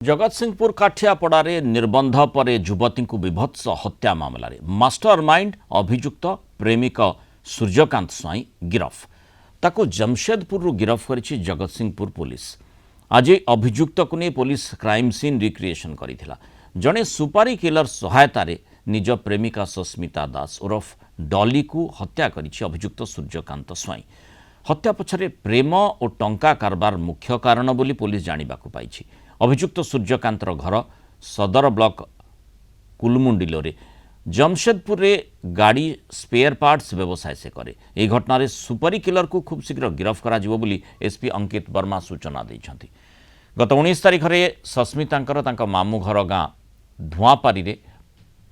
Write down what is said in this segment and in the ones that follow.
जगतसिंहपुर काठियापड़ारे निर्बंध पर युवती को विभत्स हत्या मामलें मास्टरमाइंड अभियुक्त प्रेमिक सूर्यकांत स्वाई गिरफ ताको जमशेदपुर गिरफ कर जगतसिंहपुर पुलिस। आज अभियुक्त को नहीं पुलिस क्राइम सीन रिक्रिएशन करथिला। जड़े सुपारी किलर सहायता निज प्रेमिका सस्मिता दास उर्फ डॉली को हत्या करिछि अभियुक्त सूर्यकांत स्वाई। हत्या पछरे प्रेम और टंका कारबार मुख्य कारण बोली पुलिस जानिबाकु पाइछि। अभियुक्त सूर्यकांतर घर सदर ब्लॉक कुलमुंडिलोरे जमशेदपुर गाड़ी स्पेयर पार्ट्स व्यवसाय से करे। यह घटना सुपारी किलर को खूब शीघ्र गिरफ करा जिवो बोली एसपी अंकित वर्मा सूचना दैछंती। गत 19 तारिख में सस्मितांकर मामू घर गाँ धुआपारी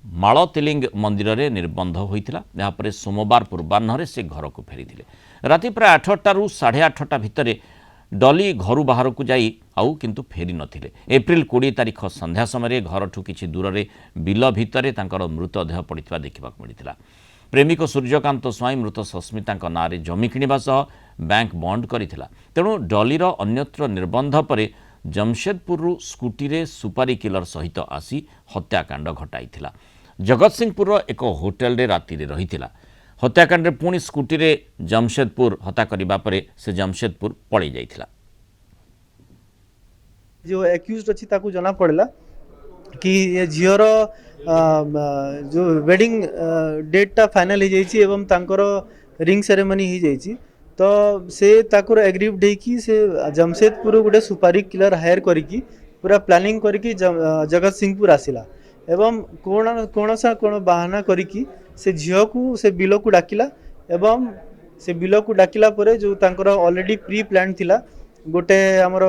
मालतेलिंग मंदिर में निर्बंध होता। यापर सोमवार पूर्वाह्न से घर को फेरी राति प्राय 8टा ରୁ 8:30 भितर डॉली घर बाहर को जाई आउ किंतु फेरी नथिले। एप्रिल 20 तारिख संध्या समय घरठू किछि दूर में बिल भितर तांकर मृतदेह पड़ता देखा मिलता। प्रेमिक सूर्यकांत स्वाई मृत सस्मिता नाँ जमी किणवा सह बैंक बंद करथिला। तेणु डॉलीर अन्यत्र निर्बंध पर जमशेदपुर स्कूटी रे सुपारी किलर सहित आसी हत्याकांड घटाइथिला। जगतसिंहपुर एक होटेल रे राति रे रहिथिला। हत्याकांड रे पुणी स्कूटी रे जमशेदपुर हत्या करिबा परे से जमशेदपुर पळै जाइथिला। जो एक्यूज्ड अछि ताकू जना पड़ला कि ये झियर जो वेडिंग डेट टा फाइनल हो जाइछि एवं तांकर रिंग सेरेमनी हो जाइछि। तो से ताकर एग्रीव कि से जमशेदपुर गोटे सुपारी किलर हायर करिकी पूरा प्लानिंग करिकी जगतसिंहपुर आसिला एवं कोण बहाना करिकी से झियो को से बिल को डाकिला एवं से बिल को डाकिला परे जो तांकर ऑलरेडी प्री प्लान थिला गोटे आमर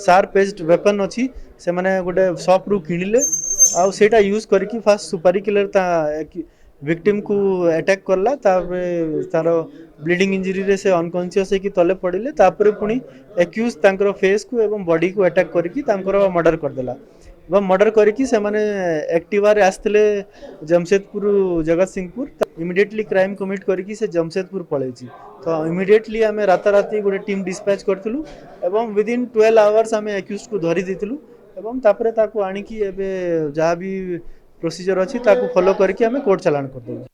शार्प एज्ड वेपन अच्छी से माने गोटे शॉप रु किणिले आउ सेटा यूज करके फास्ट सुपारी किलर विक्टिम को अटैक करला। तार ब्लीडिंग इंजरी रे से अनकॉन्शियस है कि तले पड़िले। तापर पुणी एक्यूज तांकर फेस को एवं बॉडी को अटैक करके तांकर मर्डर करदेला एवं मर्डर करके से माने एक्टिवा रे आस्थिले Jamshedpur Jagatsinghpur immediately crime commit करके से जमशेदपुर पळैछि। तो इमिडिएटली आमे राताराति गोटे टीम डिस्पैच करथिलु एवं विदिन 12 आवर्स आमे एक्यूज को धरि दिथिलु एवं तापरे ताको आनिकी एबे जहाँ भी प्रोसीजर अच्छी ताको फॉलो करके आमे कोर्ट चालान करदेलु।